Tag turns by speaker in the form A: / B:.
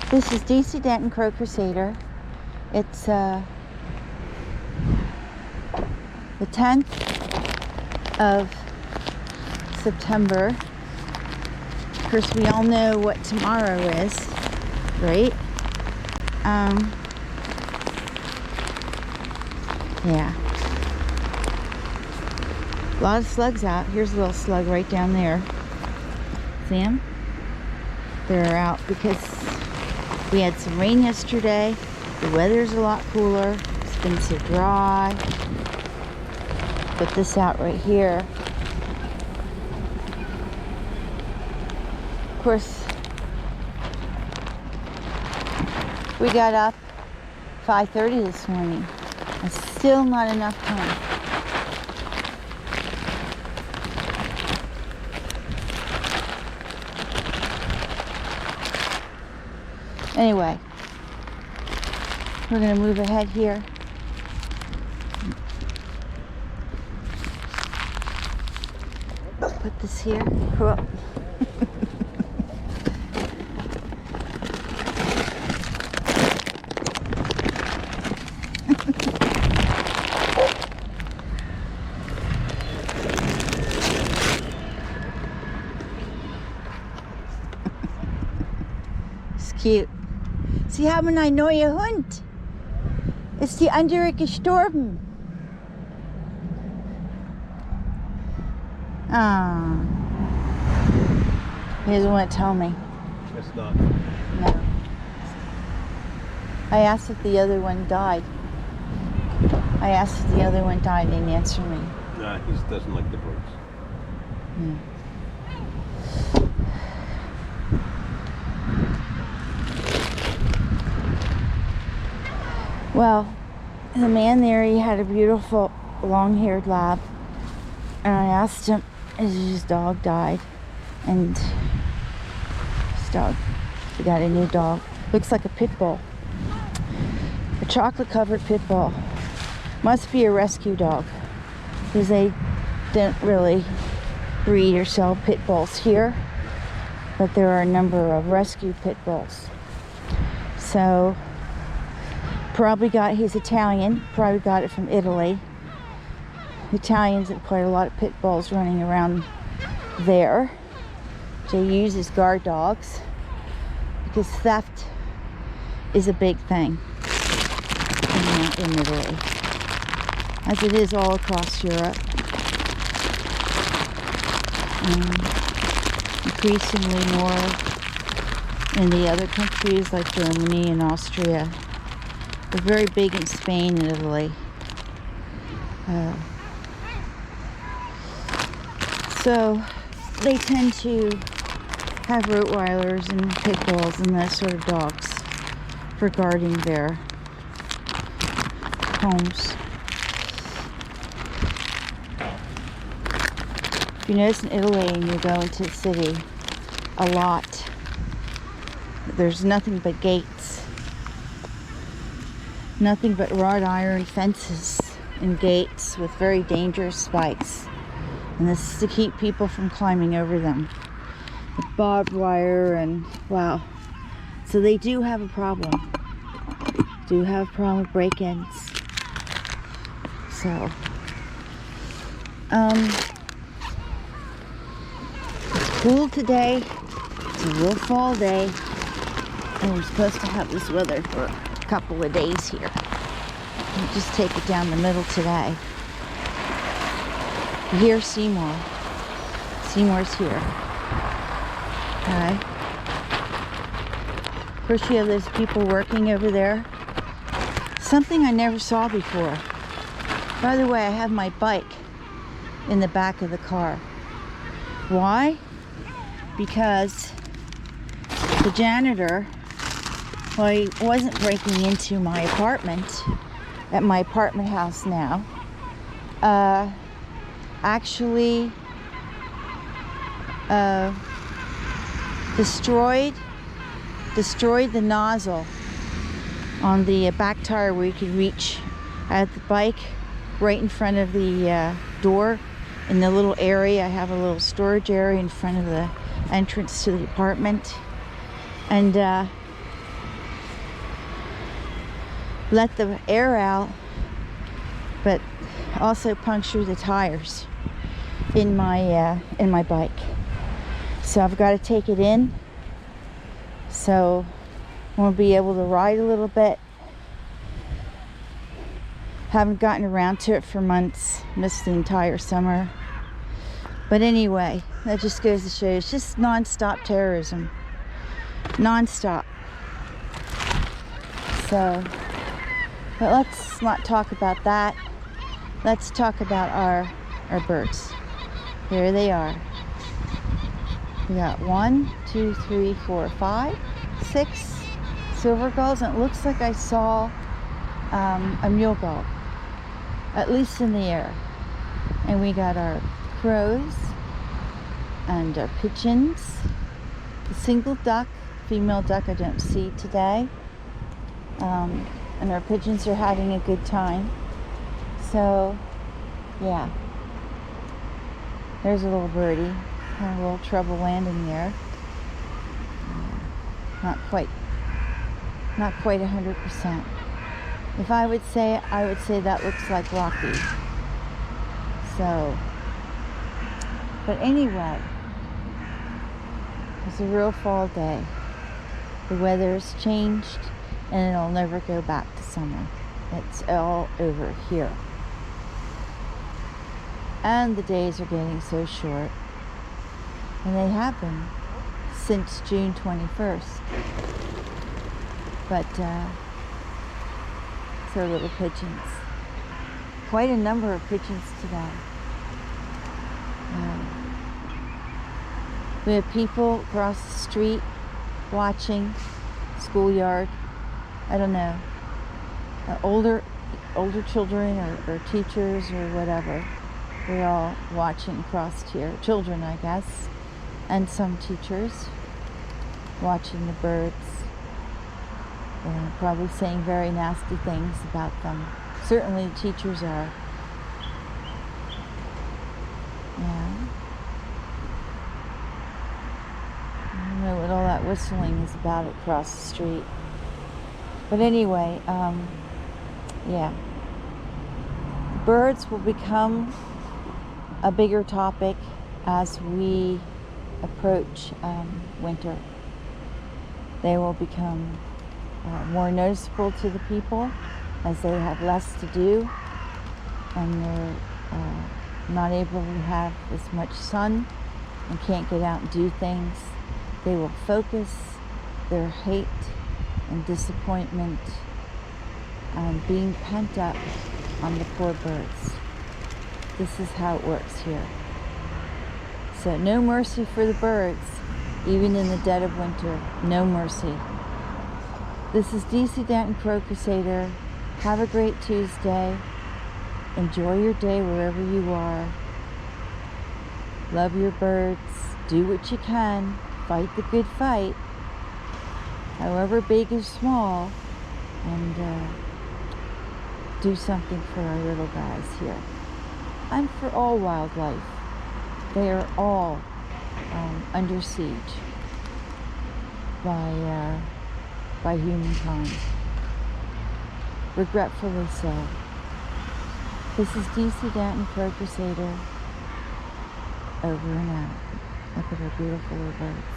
A: This is DC Danton Crow Crusader. It's the 10th of September. Of course, we all know what tomorrow is, right? Yeah. A lot of slugs out. Here's a little slug right down there. See them? They're out because we had some rain yesterday. The weather's a lot cooler. It's been so dry. Put this out right here. Of course, we got up 5:30 this morning. And still not enough time. Anyway, we're going to move ahead here. Put this here. Cool. It's cute. Sie haben einen neuen Hund. Ist die andere gestorben? Ah. He doesn't want to tell me.
B: It's not.
A: No. I asked if the other one died. They didn't answer me.
B: Nah, he just doesn't like the birds.
A: Hmm. Well, the man there, he had a beautiful long-haired lab, and I asked him if his dog died, and his dog, he got a new dog. Looks like a pit bull, a chocolate-covered pit bull. Must be a rescue dog, because they didn't really breed or sell pit bulls here, but there are a number of rescue pit bulls. So he's Italian, probably got it from Italy. Italians have quite a lot of pit bulls running around there. They use as guard dogs because theft is a big thing in Italy, as it is all across Europe. Increasingly more in the other countries like Germany and Austria. They're very big in Spain and Italy. So they tend to have Rottweilers and pit bulls and that sort of dogs for guarding their homes. If you notice in Italy and you go into the city a lot, there's nothing but gates. Nothing but wrought iron fences and gates with very dangerous spikes. And this is to keep people from climbing over them. With barbed wire and wow. So they do have a problem. Do have a problem with break-ins. So it's cool today. It's a real fall day. And we're supposed to have this weather for a couple of days here. We'll just take it down the middle today. Here's Seymour. Seymour's here. Okay. Of course, you have those people working over there. Something I never saw before. By the way, I have my bike in the back of the car. Why? Because the janitor, well, he wasn't breaking into my apartment, at my apartment house now, actually destroyed the nozzle on the back tire where you could reach at the bike right in front of the door in the little area. I have a little storage area in front of the entrance to the apartment, and let the air out, but also puncture the tires in my bike. So I've got to take it in, so I'll be able to ride a little bit. Haven't gotten around to it for months, missed the entire summer. But anyway, that just goes to show you, it's just non-stop terrorism. Non-stop. So, but let's not talk about that. Let's talk about our birds. Here they are. We got 1, 2, 3, 4, 5, 6 silver gulls, and it looks like I saw a mule gull, at least in the air. And we got our crows and our pigeons, the single duck, female duck I don't see today, and our pigeons are having a good time. So yeah, there's a little birdie, had a little trouble landing there. Not quite 100%. If I would say that looks like Rocky. So, but anyway, it's a real fall day. The weather's changed and it'll never go back to summer. It's all over here. And the days are getting so short. And they have been since June 21st. But, so little pigeons. Quite a number of pigeons today. We have people across the street watching, schoolyard, I don't know, older children or teachers or whatever. We're all watching across here. Children, I guess, and some teachers watching the birds. Probably saying very nasty things about them. Certainly teachers are. Yeah. I don't know what all that whistling is about across the street. But anyway, yeah. The birds will become a bigger topic as we approach winter. They will become more noticeable to the people as they have less to do and they're not able to have as much sun and can't get out and do things. They will focus their hate and disappointment on being pent up on the poor birds. This is how it works here. So no mercy for the birds, even in the dead of winter. No mercy. This is DC Danton Crow Crusader. Have a great Tuesday. Enjoy your day wherever you are. Love your birds. Do what you can. Fight the good fight, however big or small, and do something for our little guys here. And for all wildlife. They are all under siege by humankind. Regretfully so. This is DC Danton Crow Crusader. Over and out. Look at our beautiful little birds.